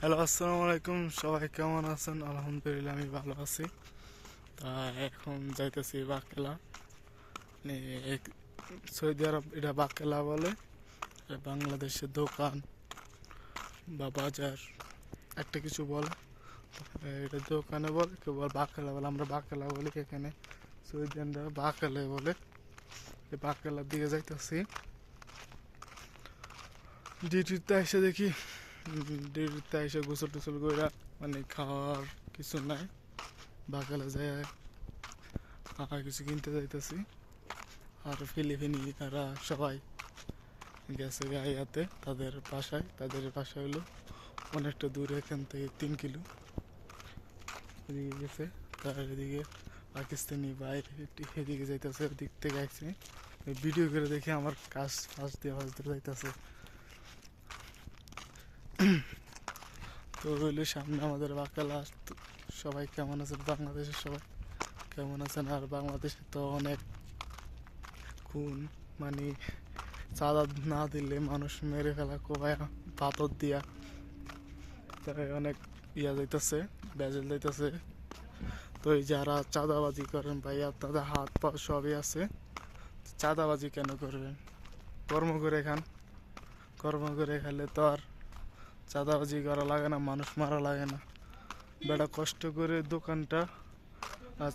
Hello, আসসালামু আলাইকুম। সবাই কেমন আছেন? আলহামদুলিল্লাহ, আমি ভালো আছি। তা এখন যাইতেছি বাকেলা। মানে সৌদি আরব এটা বাকেলা বলে। এটা বাংলাদেশের দোকান বা বাজার একটা কিছু বলে। এটা দোকানে বলে, কেউ বলে বাকেলা বলে। আমরা বাকেলা বলি এখানে, সৌদিয়ানরা বাকেলে বলে। এই বাকেলার দিকে যাইতেছি। ডিউটিতে এসে দেখি, ডিউটিতে এসে গোসল টোসল করে মানে খাওয়ার কিছু নাই। বাকালে যায় কিছু কিনতে যাইতেছি। আর ফিলিপিনি তারা সবাই গেছে গাইয়াতে তাদের বাসায় হলো অনেকটা দূরে, এখান থেকে 3 কিলো এদিকে গেছে। তার এদিকে পাকিস্তানি বাইরে এদিকে যাইতেছে, ওদিক থেকে আসছে। ভিডিও করে দেখে আমার কাজ ফাঁস দিয়ে যাইতেছে। তো হইলে সামনে আমাদের বাকালা। সবাই কেমন আছেন? বাংলাদেশের সবাই কেমন আছেন? আর বাংলাদেশে তো অনেক খুন, মানে চাঁদা না দিলে মানুষ মেরে ফেলা, কোবায় পাথর দিয়া, তাই অনেক যাইতেছে, বেজেল যাইতেছে। তো এই যারা চাঁদাবাজি করেন ভাইয়া, তাদের হাত পা সবই আছে। চাঁদাবাজি কেন করবেন? কর্ম করে খান। কর্ম করে খেলে তো আর চাঁদাবাজি করা লাগে না, মানুষ মারা লাগে না। বেটা কষ্ট করে দোকানটা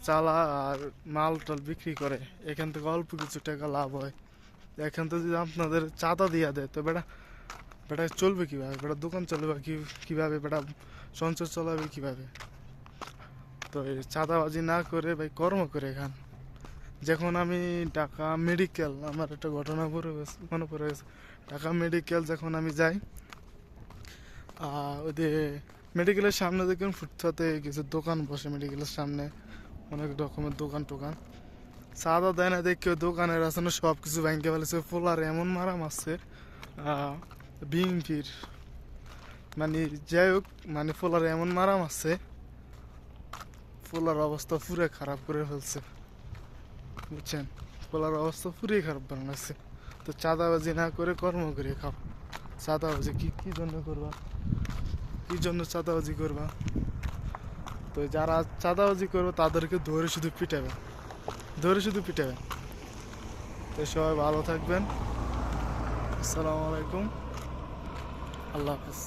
চালা আর মাল টাল বিক্রি করে, এখান থেকে অল্প কিছু টাকা লাভ হয়। এখান থেকে যদি আপনাদের চাঁদা দিয়া দেয়, তো বেটা বেটা চলবে কীভাবে? বেটা দোকান চলবে কীভাবে? বেটা সংসার চালাবে কীভাবে? তো এই চাঁদাবাজি না করে ভাই কর্ম করে খান। যখন আমি ঢাকা মেডিকেল, আমার একটা ঘটনা মনে পড়ে গেছে। ঢাকা মেডিকেল যখন আমি যাই, ওদের মেডিকেলের সামনে দেখুন ফুটপাতে কিছু দোকান বসে। মেডিকেলের সামনে অনেক রকমের দোকান টোকান। চাঁদা দেয় না দেখে দোকানের আসলে সব কিছু ব্যাংকে ফেলেছে। ফোলার এমন মারা মারছে বিএমপির, মানে যাই হোক, মানে ফোলার এমন মারা মারছে, ফোলার অবস্থা পুরো খারাপ করে ফেলছে, বুঝছেন? ফোলার অবস্থা পুরোই খারাপ বানাচ্ছে। তো চাঁদাবাজি না করে কর্ম করে খাও। চাঁদাবাজি কি জন্য করবা? কি জন্য চাঁদাবাজি করবা? তো যারা চাঁদাবাজি করবে তাদেরকে ধরে শুধু পিটাবে, ধরে শুধু পিটাবে। তো সবাই ভালো থাকবেন। আসসালামু আলাইকুম, আল্লাহ হাফেজ।